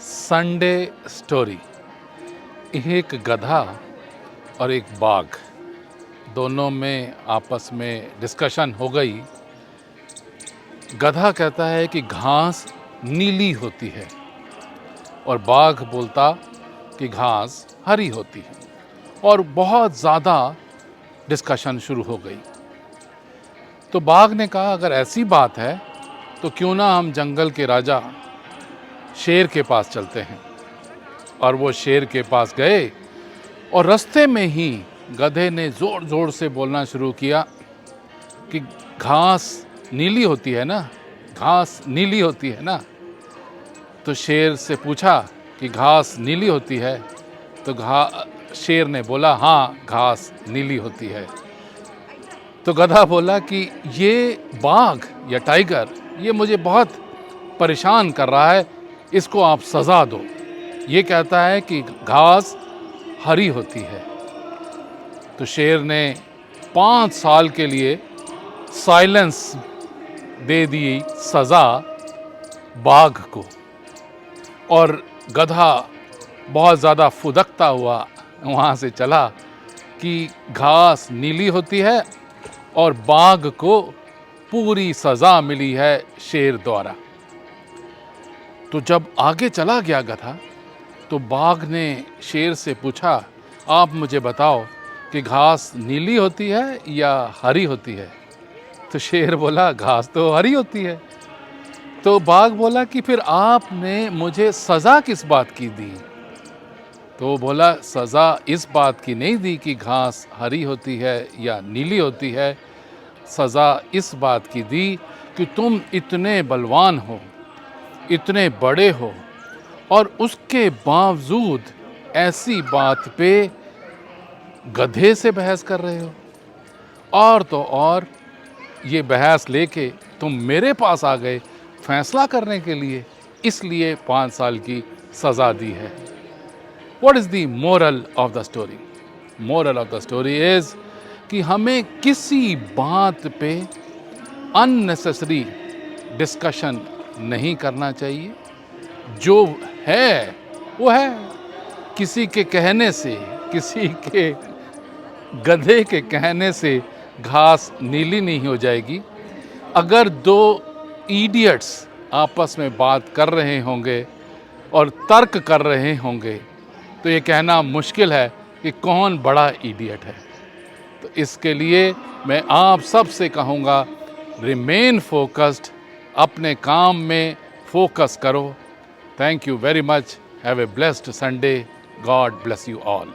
Sunday story. एक गधा और एक बाघ दोनों में आपस में डिस्कशन हो गई। गधा कहता है कि घास नीली होती है और बाघ बोलता कि घास हरी होती है, और बहुत ज़्यादा डिस्कशन शुरू हो गई। तो बाघ ने कहा, अगर ऐसी बात है तो क्यों ना हम जंगल के राजा शेर के पास चलते हैं। और वो शेर के पास गए और रास्ते में ही गधे ने ज़ोर ज़ोर से बोलना शुरू किया कि घास नीली होती है ना, घास नीली होती है ना। तो शेर से पूछा कि घास नीली होती है, तो शेर ने बोला, हाँ घास नीली होती है। तो गधा बोला कि ये बाघ या टाइगर ये मुझे बहुत परेशान कर रहा है, इसको आप सज़ा दो। ये कहता है कि घास हरी होती है। तो शेर ने 5 साल के लिए साइलेंस दे दी सज़ा बाघ को, और गधा बहुत ज़्यादा फुदकता हुआ वहाँ से चला कि घास नीली होती है और बाघ को पूरी सज़ा मिली है शेर द्वारा। तो जब आगे चला गया गधा, तो बाघ ने शेर से पूछा, आप मुझे बताओ कि घास नीली होती है या हरी होती है। तो शेर बोला, घास तो हरी होती है। तो बाघ बोला कि फिर आपने मुझे सज़ा किस बात की दी। तो बोला, सज़ा इस बात की नहीं दी कि घास हरी होती है या नीली होती है, सज़ा इस बात की दी कि तुम इतने बलवान हो, इतने बड़े हो, और उसके बावजूद ऐसी बात पे गधे से बहस कर रहे हो। और तो और ये बहस लेके तुम मेरे पास आ गए फैसला करने के लिए, इसलिए 5 साल की सज़ा दी है। What is the moral of the story? Moral of the story is कि हमें किसी बात पे अननेसेसरी डिस्कशन नहीं करना चाहिए। जो है वो है। किसी के कहने से, किसी के गधे के कहने से घास नीली नहीं हो जाएगी। अगर 2 इडियट्स आपस में बात कर रहे होंगे और तर्क कर रहे होंगे, तो ये कहना मुश्किल है कि कौन बड़ा इडियट है। तो इसके लिए मैं आप सब से कहूँगा, रिमेन फोकस्ड, अपने काम में फोकस करो। Thank you very much. Have a blessed Sunday. God bless you all.